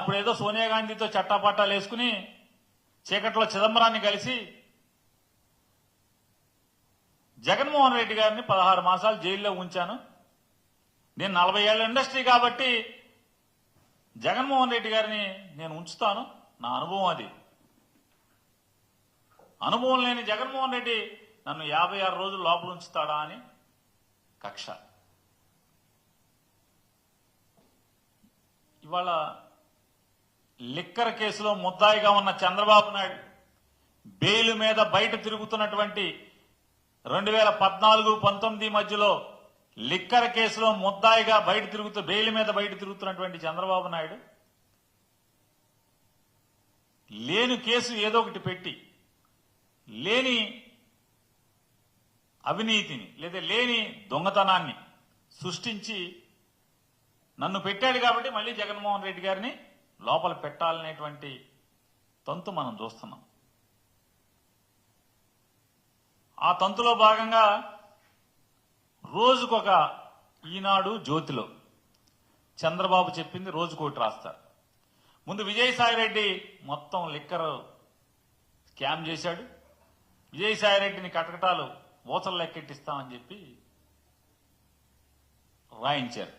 అప్పుడేదో సోనియా గాంధీతో చట్టాపట్టాలు వేసుకుని చీకట్లో చిదంబరాన్ని కలిసి జగన్మోహన్ రెడ్డి గారిని 16 మాసాలు జైల్లో ఉంచాను. నేను 40 ఏళ్ల ఇండస్ట్రీ కాబట్టి జగన్మోహన్ రెడ్డి గారిని నేను ఉంచుతాను. నా అనుభవం అది. అనుభవం లేని జగన్మోహన్ రెడ్డి నన్ను 56 రోజులు లోపల ఉంచుతాడా అని కక్ష. ఇవాళ లిక్కర్ కేసులో ముద్దాయిగా ఉన్న చంద్రబాబు నాయుడు బెయిల్ మీద బయట తిరుగుతున్నటువంటి 2014-19 మధ్యలో లిక్కర్ కేసులో ముద్దాయిగా బెయిల్ మీద బయట తిరుగుతున్నటువంటి చంద్రబాబు నాయుడు లేని కేసు ఏదో ఒకటి పెట్టి లేని అవినీతిని లేదా లేని దొంగతనాన్ని సృష్టించి నన్ను పెట్టాడు కాబట్టి మళ్ళీ జగన్మోహన్ రెడ్డి గారిని లోపల పెట్టాలనేటువంటి తంతు మనం చూస్తున్నాం. ఆ తంతులో భాగంగా రోజుకొక ఈనాడు జ్యోతిలో చంద్రబాబు చెప్పింది రోజుకోటి రాస్తారు. ముందు విజయసాయిరెడ్డి మొత్తం లిక్కర్ స్కామ్ చేశాడు. విజయసాయిరెడ్డిని కటకటాలు ఊచలు లెక్కెట్టిస్తామని చెప్పి రాయించారు.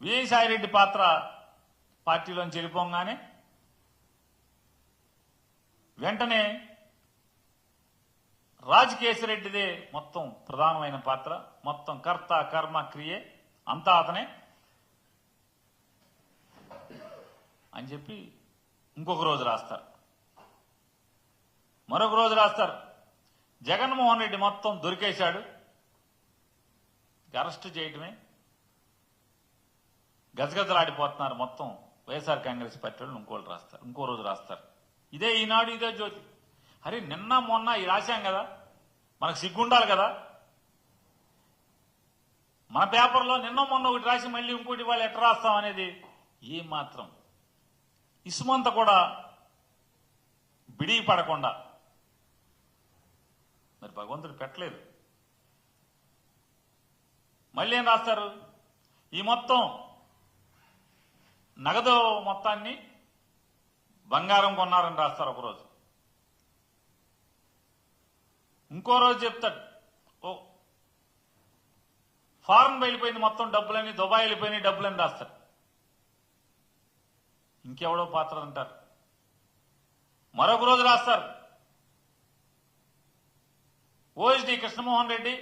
విజయసాయిరెడ్డి పాత్ర పార్టీలోంచి వెళ్ళిపోగానే వెంటనే రాజకేశిరెడ్డిదే మొత్తం ప్రధానమైన పాత్ర, మొత్తం కర్త కర్మ క్రియే అంతా అతనే అని చెప్పి ఇంకొక రోజు రాస్తారు. మరొక రోజు రాస్తారు జగన్మోహన్ రెడ్డి మొత్తం దొరికేశాడు, అరెస్టు చేయటమే గజగజలాడిపోతున్నారు మొత్తం వైఎస్ఆర్ కాంగ్రెస్ పార్టీ వాళ్ళు ఇంకోళ్ళు రాస్తారు. ఇంకో రోజు రాస్తారు ఇదే ఈనాడు ఇదే జ్యోతి. అరే నిన్న మొన్న ఈ రాశాం కదా, మనకు సిగ్గుండాలి కదా. మన పేపర్లో నిన్న మొన్న ఒకటి రాసి మళ్ళీ ఇంకోటి వాళ్ళు ఎట్లా రాస్తాం అనేది ఏ మాత్రం ఇసుమంత కూడా బిడిగి పడకుండా మరి భగవంతుడు పెట్టలేదు. మళ్ళీ ఏం రాస్తారు, ఈ మొత్తం నగదు మొత్తాన్ని బంగారం కొన్నారని రాస్తారు ఒకరోజు. ఇంకో రోజు చెప్తాడు ఓ ఫారెన్ వెళ్ళిపోయింది మొత్తం డబ్బులని, దుబాయ్ వెళ్ళిపోయినాయి డబ్బులని రాస్తాడు. ఇంకెవడో పాత్ర అంటారు. మరొక రోజు రాస్తారు ఓఎస్డి కృష్ణమోహన్ రెడ్డి,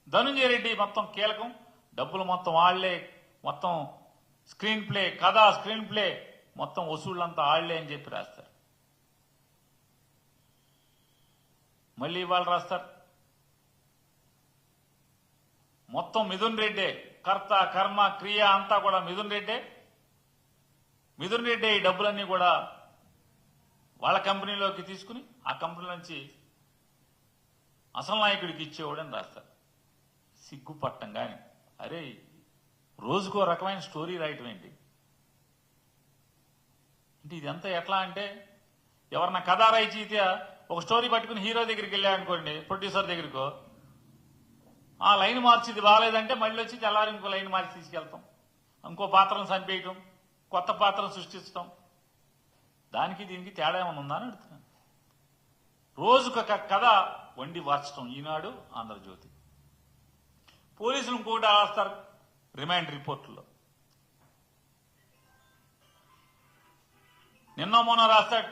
ధనుంజయ రెడ్డి మొత్తం కీలకం, డబ్బులు మొత్తం వాళ్లే, మొత్తం స్క్రీన్ ప్లే కథ స్క్రీన్ ప్లే మొత్తం వసూళ్లంతా ఆళ్లే అని చెప్పి రాస్తారు. మళ్ళీ ఇవాళ రాస్తారు మొత్తం మిథున్ రెడ్డే, కర్త కర్మ క్రియ అంతా కూడా మిథున్ రెడ్డే. మిథున్ రెడ్డి ఈ డబ్బులన్నీ కూడా వాళ్ళ కంపెనీలోకి తీసుకుని ఆ కంపెనీ నుంచి అసలు నాయకుడికి ఇచ్చేవాడని రాస్తారు. సిగ్గుపట్టం కానీ అరే రోజుకో రకమైన స్టోరీ రాయటం ఏంటి అంటే ఇదంతా ఎట్లా అంటే ఎవరన్నా కథ రాయితే ఒక స్టోరీ పట్టుకుని హీరో దగ్గరికి వెళ్ళాడనుకోండి, ప్రొడ్యూసర్ దగ్గరికో, ఆ లైన్ మార్చి ఇది బాగాలేదంటే మళ్ళీ వచ్చి తెల్లారి ఇంకో లైన్ మార్చి తీసుకెళ్తాం, ఇంకో పాత్రను చంపేయటం, కొత్త పాత్రను సృష్టిస్తాం. దానికి దీనికి తేడా ఏమైనా ఉందా అని అడుగుతున్నాను. రోజుకొక కథ వండి వార్చడం ఈనాడు ఆంధ్రజ్యోతి. పోలీసులు ఇంకోటి రాస్తారు రిమాండ్ రిపోర్టుల్లో. నిన్న మొన్న రాస్తాడు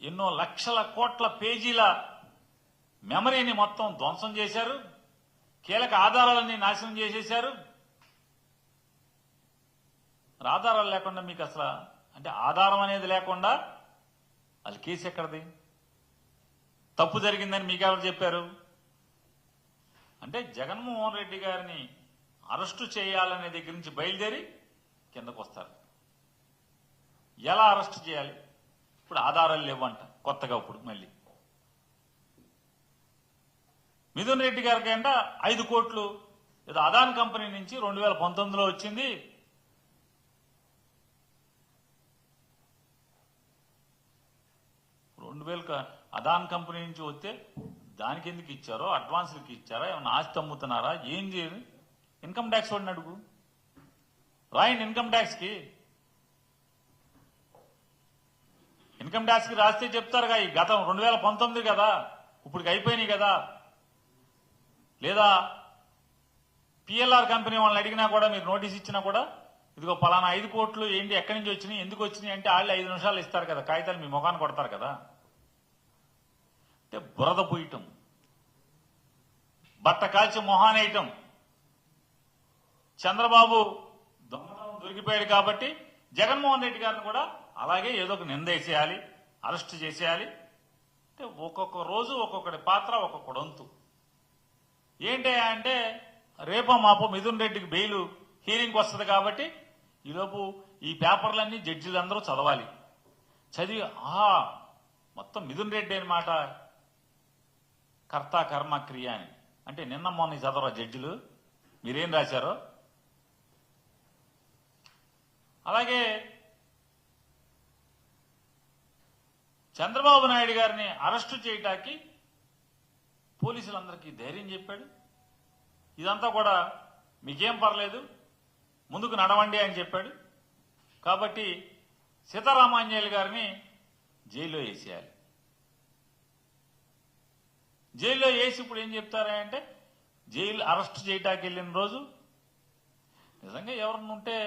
ఎన్నో లక్షల కోట్ల పేజీల మెమరీని మొత్తం ధ్వంసం చేశారు, కీలక ఆధారాలన్నీ నాశనం చేసేశారు. ఆధారాలు లేకుండా మీకు అసలు అంటే ఆధారం అనేది లేకుండా అది కేసు ఎక్కడది? తప్పు జరిగిందని మీకు ఎవరు చెప్పారు? అంటే జగన్మోహన్ రెడ్డి గారిని అరెస్టు చేయాలనే దగ్గర నుంచి బయలుదేరి కిందకు వస్తారు. ఎలా అరెస్టు చేయాలి? ఇప్పుడు ఆధారాలు లేవంట కొత్తగా. ఇప్పుడు మళ్ళీ మిథున్ రెడ్డి గారికి అంట 5 కోట్లు ఏదో అదాన్ కంపెనీ నుంచి 2019లో వచ్చింది. అదాన్ కంపెనీ నుంచి వస్తే దానికి ఎందుకు ఇచ్చారో, అడ్వాన్స్లకి ఇచ్చారా, ఏమన్నా ఆస్తి అమ్ముతున్నారా, ఏం చేయదు? ఇన్కమ్ ట్యాక్స్ వాడిని అడుగు. రాయండి ఇన్కమ్ ట్యాక్స్ కి రాస్తే చెప్తారుగా ఈ గతం 2019 కదా ఇప్పటికి అయిపోయినాయి కదా. లేదా పిఎల్ఆర్ కంపెనీ వాళ్ళని అడిగినా కూడా మీరు నోటీస్ ఇచ్చినా కూడా ఇదిగో పలానా 5 కోట్లు ఏంటి ఎక్కడి నుంచి వచ్చినాయి ఎందుకు వచ్చినాయి అంటే వాళ్ళు 5 నిమిషాలు ఇస్తారు కదా, కాగితాలు మీ ముఖాన్ని కొడతారు కదా. అంటే బురద పూయటం, బట్ట కాల్చి మొహానేయటం. చంద్రబాబు దొంగతనం దొరికిపోయాడు కాబట్టి జగన్మోహన్ రెడ్డి గారిని కూడా అలాగే ఏదో ఒక నిందేసేయాలి, అరెస్ట్ చేసేయాలి. అంటే ఒక్కొక్క రోజు ఒక్కొక్కటి పాత్ర, ఒక్కొక్కటి వంతు. ఏంటయ్యా అంటే రేపో మాపో మిథున్ రెడ్డికి బెయిల్ హీరింగ్కి వస్తుంది కాబట్టి ఈలోపు ఈ పేపర్లన్నీ జడ్జిలందరూ చదవాలి. చదివి మొత్తం మిథున్ రెడ్డి అని మాట కర్త కర్మ క్రియ అని. అంటే నిన్న మొన్న చదవరా జడ్జిలు మీరేం రాశారో. అలాగే చంద్రబాబు నాయుడు గారిని అరెస్టు చేయటానికి పోలీసులందరికీ ధైర్యం చెప్పాడు. ఇదంతా కూడా మీకేం పర్లేదు ముందుకు నడవండి అని చెప్పాడు. కాబట్టి సీతారామాంజనేయులు గారిని జైల్లో వేసేయాలి. జైల్లో వేసి ఇప్పుడు ఏం చెప్తారా అంటే జైలు అరెస్ట్ చేయటానికి వెళ్ళిన రోజు నిజంగా ఎవరన్నా ఉంటే